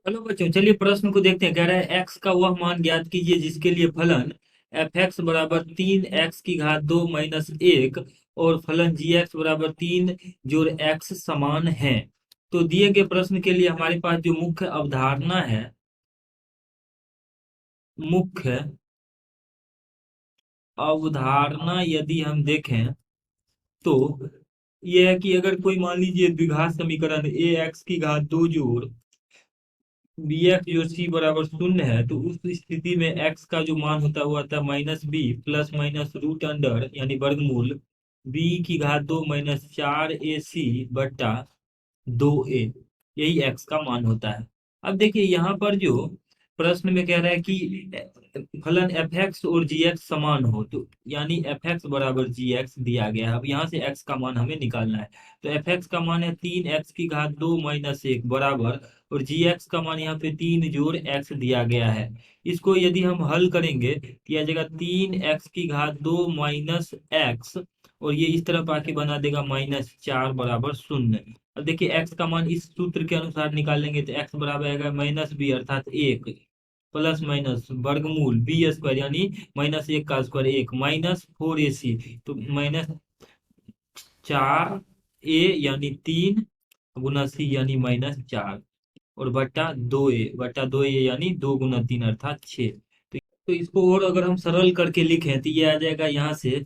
Hello बच्चों, चलिए प्रश्न को देखते हैं। कह रहा है एक्स का वह मान ज्ञात कीजिए जिसके लिए फलन एफ एक्स बराबर 3 x की घात 2 - 1 और फलन जी एक्स बराबर 3 + x समान है। तो दिए गए प्रश्न के लिए हमारे पास जो मुख्य अवधारणा है, मुख्य अवधारणा यदि हम देखें तो यह है कि अगर कोई मान लीजिए द्विघात समीकरण a x की घात 2 जोड़ बी एक्स जो सी बराबर 0 है, तो उस स्थिति में एक्स का जो मान होता हुआ था -b plus minus root under यानी वर्गमूल b की घात 2 - 4ac बट्टा 2a, यही एक्स का मान होता है। अब देखिए यहाँ पर जो प्रश्न में कह रहा है कि फलन एफ एक्स और जी एक्स समान हो, तो यानी एफ एक्स बराबर जी एक्स दिया गया है। अब यहाँ से एक्स का मान हमें निकालना है। तो एफ एक्स का मान है 3 x की घात 2 - 1 बराबर, और जी एक्स का मान यहाँ पे 3 जोड़ एक्स दिया गया है। इसको यदि हम हल करेंगे तो यह जगह 3 x की घात 2 - एक्स, और ये इस तरफ आके बना देगा -4 बराबर 0। अब देखिए एक्स का मान इस सूत्र के अनुसार निकालेंगे तो एक्स बराबर आएगा -b अर्थात 1 प्लस माइनस वर्गमूल b² यानी -1 का स्क्वायर 1 -4ac, तो -4a यानी 3 × c यानी -4, और बट्टा 2a यानी 2 × 3 अर्थात 6। तो इसको और अगर हम सरल करके लिखें तो ये आ जाएगा यहाँ से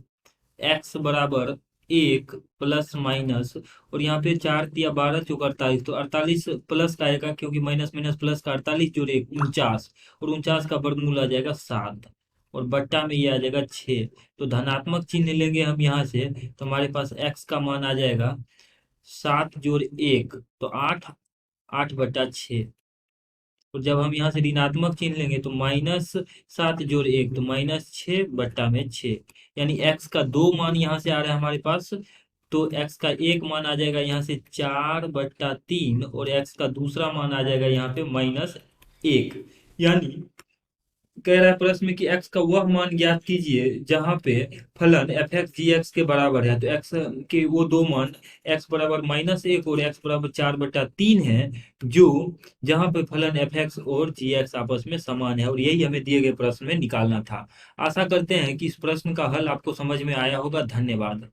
एक्स बराबर 1 प्लस माइनस, और यहाँ पे 4 × 3 = 12 = 48, तो 48 प्लस का आएगा क्योंकि माइनस माइनस प्लस का, 48 जोड़ 1 49, और 49 का वर्गमूल आ जाएगा 7, और बट्टा में ये आ जाएगा 6। तो धनात्मक चिन्ह लेंगे हम यहाँ से, तो हमारे पास एक्स का मान आ जाएगा 7 जोड़ 1 तो 8, 8/6। और जब हम यहाँ से ऋणात्मक चिन्ह लेंगे तो -7 जोड़ 1 तो -6/6, यानी एक्स का दो मान यहाँ से आ रहा है हमारे पास। तो एक्स का एक मान आ जाएगा यहाँ से 4/3, और एक्स का दूसरा मान आ जाएगा यहाँ पे -1। यानी कह रहा है प्रश्न में कि एक्स का वह मान ज्ञात कीजिए जहां पे फलन एफ एक्स जी एक्स के बराबर है। तो एक्स के वो दो मान एक्स बराबर -1 और एक्स बराबर 4/3 है, जो जहां पे फलन एफ एक्स और जी एक्स आपस में समान है, और यही हमें दिए गए प्रश्न में निकालना था। आशा करते हैं कि इस प्रश्न का हल आपको समझ में आया होगा। धन्यवाद।